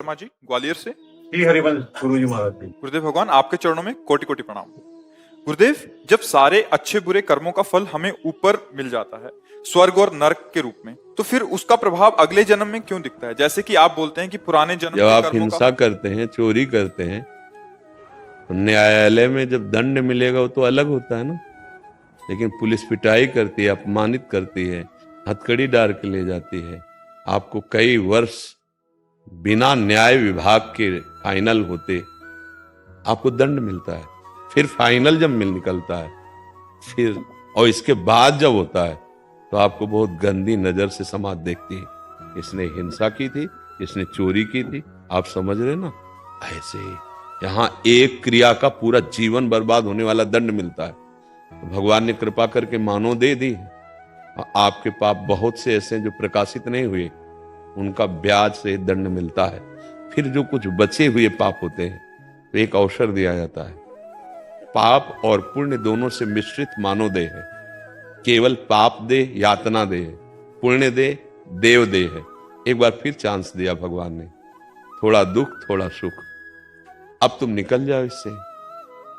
शर्मा जी, ग्वालियर से। जी हरिवंश गुरु जी महाराज जी। गुरुदेव भगवान, आपके चरणों में कोटि कोटि प्रणाम। गुरुदेव, जब सारे अच्छे बुरे कर्मों का फल हमें ऊपर मिल जाता है, स्वर्ग और नरक के रूप में, तो फिर उसका प्रभाव अगले जन्म में क्यों दिखता है? जैसे कि आप बोलते हैं कि पुराने जन्म जब के आप कर्मों हिंसा का करते हैं, चोरी करते हैं, तो न्यायालय में जब दंड मिलेगा वो तो अलग होता है ना। लेकिन पुलिस पिटाई करती है, अपमानित करती है, हथकड़ी डाल के ले जाती है, आपको कई वर्ष बिना न्याय विभाग के फाइनल होते आपको दंड मिलता है। फिर फाइनल जब मिल निकलता है, फिर और इसके बाद जब होता है तो आपको बहुत गंदी नजर से समाज देखती है। इसने हिंसा की थी, इसने चोरी की थी, आप समझ रहे ना। ऐसे ही यहां एक क्रिया का पूरा जीवन बर्बाद होने वाला दंड मिलता है। तो भगवान ने कृपा करके मानव दे दी है। और आपके पाप बहुत से ऐसे हैं जो प्रकाशित नहीं हुए, उनका ब्याज से दंड मिलता है। फिर जो कुछ बचे हुए पाप होते हैं तो एक अवसर दिया जाता है। पाप और पुण्य दोनों से मिश्रित मानव देह है। केवल पाप दे यातना दे है, पुण्य दे देव दे है। एक बार फिर चांस दिया भगवान ने, थोड़ा दुख थोड़ा सुख। अब तुम निकल जाओ इससे,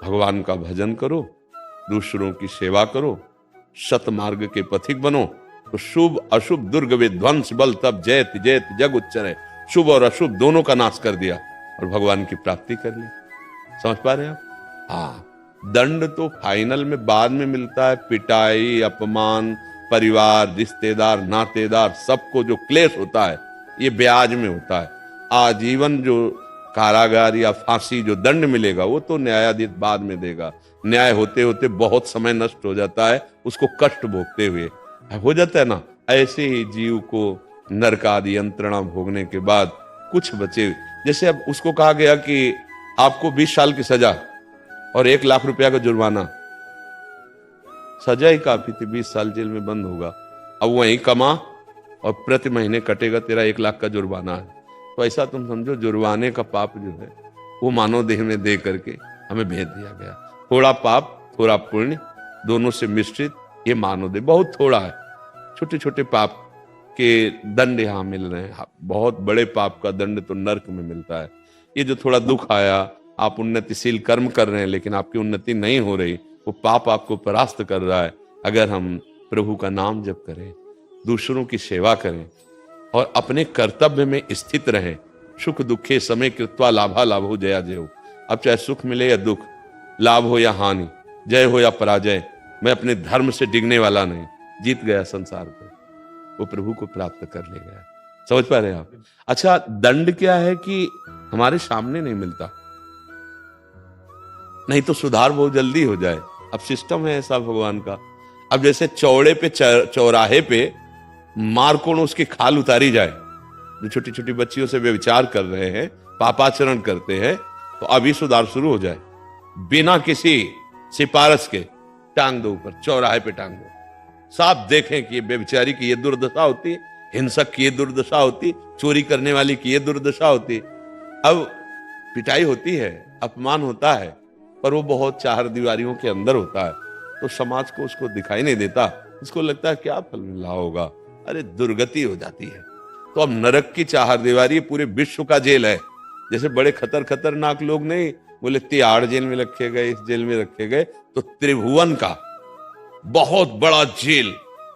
भगवान का भजन करो, दूसरों की सेवा करो, सत मार्ग के पथिक बनो, तो शुभ अशुभ दुर्ग विध्वंस बल तब जयत जयत जग उच्चर। शुभ और अशुभ दोनों का नाश कर दिया और भगवान की प्राप्ति कर ली। समझ पा रहे हैं आप? हाँ, दंड तो फाइनल में बाद में मिलता है। पिटाई, अपमान, परिवार, रिश्तेदार, नातेदार, सबको जो क्लेश होता है ये ब्याज में होता है। आजीवन जो कारागार या फांसी जो दंड मिलेगा वो तो न्यायाधीश बाद में देगा। न्याय होते होते बहुत समय नष्ट हो जाता है, उसको कष्ट भोगते हुए हो जाता है ना। ऐसे ही जीव को नरक आदि यंत्रणा भोगने के बाद कुछ बचे। जैसे अब उसको कहा गया कि आपको 20 साल की सजा और 1 लाख रुपया का जुर्माना। सजा ही काफी थी, 20 साल जेल में बंद होगा, अब वहीं कमा और प्रति महीने कटेगा तेरा 1 लाख का जुर्माना है। तो ऐसा तुम समझो जुर्माने का पाप जो है वो मानव देह में दे करके हमें भेज दिया गया। थोड़ा पाप थोड़ा पुण्य दोनों से मिश्रित ये मानव देह बहुत थोड़ा है। छोटे छोटे पाप के दंड यहाँ मिल रहे हैं, बहुत बड़े पाप का दंड तो नरक में मिलता है। ये जो थोड़ा दुख आया, आप उन्नतिशील कर्म कर रहे हैं लेकिन आपकी उन्नति नहीं हो रही, वो पाप आपको परास्त कर रहा है। अगर हम प्रभु का नाम जप करें, दूसरों की सेवा करें और अपने कर्तव्य में स्थित रहें, सुख दुखे समय कृत्वा लाभा लाभो जया जय हो। अब चाहे सुख मिले या दुख, लाभ हो या हानि, जय हो या पराजय, मैं अपने धर्म से डिगने वाला नहीं। जीत गया संसार को, वो प्रभु को प्राप्त कर ले गया। समझ पा रहे हैं आप? अच्छा, दंड क्या है कि हमारे सामने नहीं मिलता, नहीं तो सुधार बहुत जल्दी हो जाए। अब सिस्टम है ऐसा भगवान का। अब जैसे चौड़े पे चौराहे पे मारकोण उसकी खाल उतारी जाए, जो छोटी छोटी बच्चियों से व्यभिचार कर रहे हैं, पापाचरण करते हैं, तो अभी सुधार शुरू हो जाए। बिना किसी सिफारिश के टांग दो ऊपर, चौराहे पे टांग दो, साफ देखें कि ये व्यभिचारी की ये दुर्दशा होती, हिंसक की ये दुर्दशा होती, चोरी करने वाली की ये दुर्दशा होती। अब पिटाई होती है, अपमान होता है, पर वो बहुत चार दीवारियों के अंदर होता है, तो समाज को उसको दिखाई नहीं देता। इसको लगता है क्या फल मिला होगा, अरे दुर्गति हो जाती है। तो अब नरक की चार दीवारी पूरे विश्व का जेल है। जैसे बड़े खतरनाक लोग नहीं बोले तिहाड़ जेल में रखे गए, इस जेल में रखे गए, तो त्रिभुवन का बहुत बड़ा जेल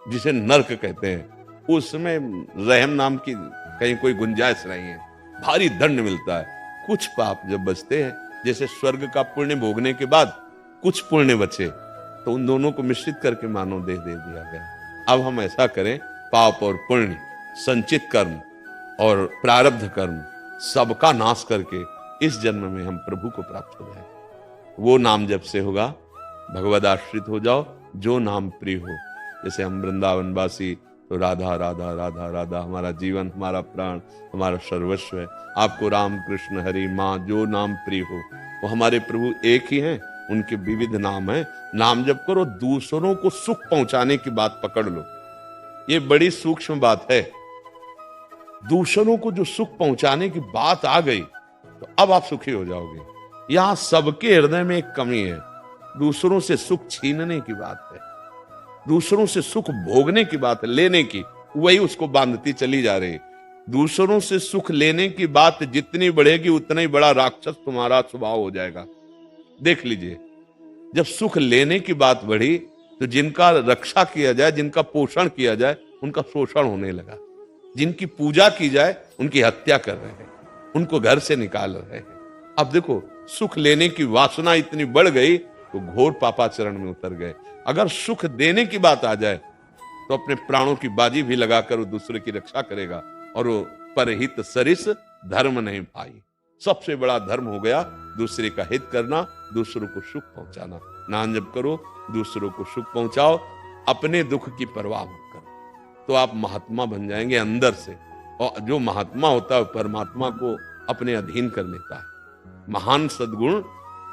जिसे नरक कहते हैं, उसमें रहम नाम की कहीं कोई गुंजाइश नहीं है। भारी दंड मिलता है। कुछ पाप जब बचते हैं, जैसे स्वर्ग का पुण्य भोगने के बाद कुछ पुण्य बचे, तो उन दोनों को मिश्रित करके मानव देह दे दिया गया। अब हम ऐसा करें, पाप और पुण्य, संचित कर्म और प्रारब्ध कर्म सबका नाश करके इस जन्म में हम प्रभु को प्राप्त हो जाए। वो नाम जब से होगा, भगवद आश्रित हो जाओ, जो नाम प्रिय हो। जैसे हम वृंदावनवासी तो राधा राधा राधा राधा हमारा जीवन, हमारा प्राण, हमारा सर्वस्व है। आपको राम कृष्ण हरि माँ जो नाम प्रिय हो, वो हमारे प्रभु एक ही हैं, उनके विविध नाम हैं। नाम जप करो, दूसरों को सुख पहुंचाने की बात पकड़ लो। ये बड़ी सूक्ष्म बात है। दूसरों को जो सुख पहुंचाने की बात आ गई तो अब आप सुखी हो जाओगे। यहां सबके हृदय में एक कमी है, दूसरों से सुख छीनने की बात है, दूसरों से सुख भोगने की बात है, लेने की, वही उसको बांधती चली जा रही। दूसरों से सुख लेने की बात जितनी बढ़ेगी उतना ही बड़ा राक्षस तुम्हारा स्वभाव हो जाएगा। देख लीजिए, जब सुख लेने की बात बढ़ी तो जिनका रक्षा किया जाए, जिनका पोषण किया जाए, उनका शोषण होने लगा। जिनकी पूजा की जाए उनकी हत्या कर रहे हैं, उनको घर से निकाल रहे हैं। अब देखो, सुख लेने की वासना इतनी बढ़ गई तो घोर पापाचरण में उतर गए। अगर सुख देने की बात आ जाए तो अपने प्राणों की बाजी भी लगाकर वो दूसरे की रक्षा करेगा। और वो परहित सरिस धर्म नहीं भाई, सबसे बड़ा धर्म हो गया दूसरे का हित करना, दूसरों को सुख पहुंचाना। नाम जप करो, दूसरों को सुख पहुंचाओ, अपने दुख की परवाह मत करो, तो आप महात्मा बन जाएंगे अंदर से। और जो महात्मा होता है परमात्मा को अपने अधीन कर लेता है। महान सद्गुण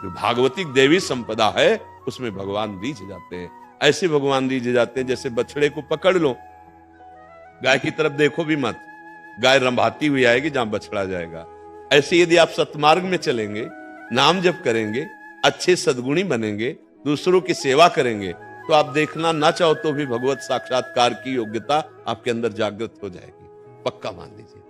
जो भागवतिक देवी संपदा है उसमें भगवान रीझ जाते हैं। ऐसे भगवान रीझ जाते हैं जैसे बछड़े को पकड़ लो, गाय की तरफ देखो भी मत, गाय रंभाती हुई आएगी जहां बछड़ा जाएगा। ऐसे यदि आप सतमार्ग में चलेंगे, नाम जप करेंगे, अच्छे सद्गुणी बनेंगे, दूसरों की सेवा करेंगे, तो आप देखना ना चाहो तो भी भगवत साक्षात्कार की योग्यता आपके अंदर जागृत हो जाएगी। पक्का मान लीजिए।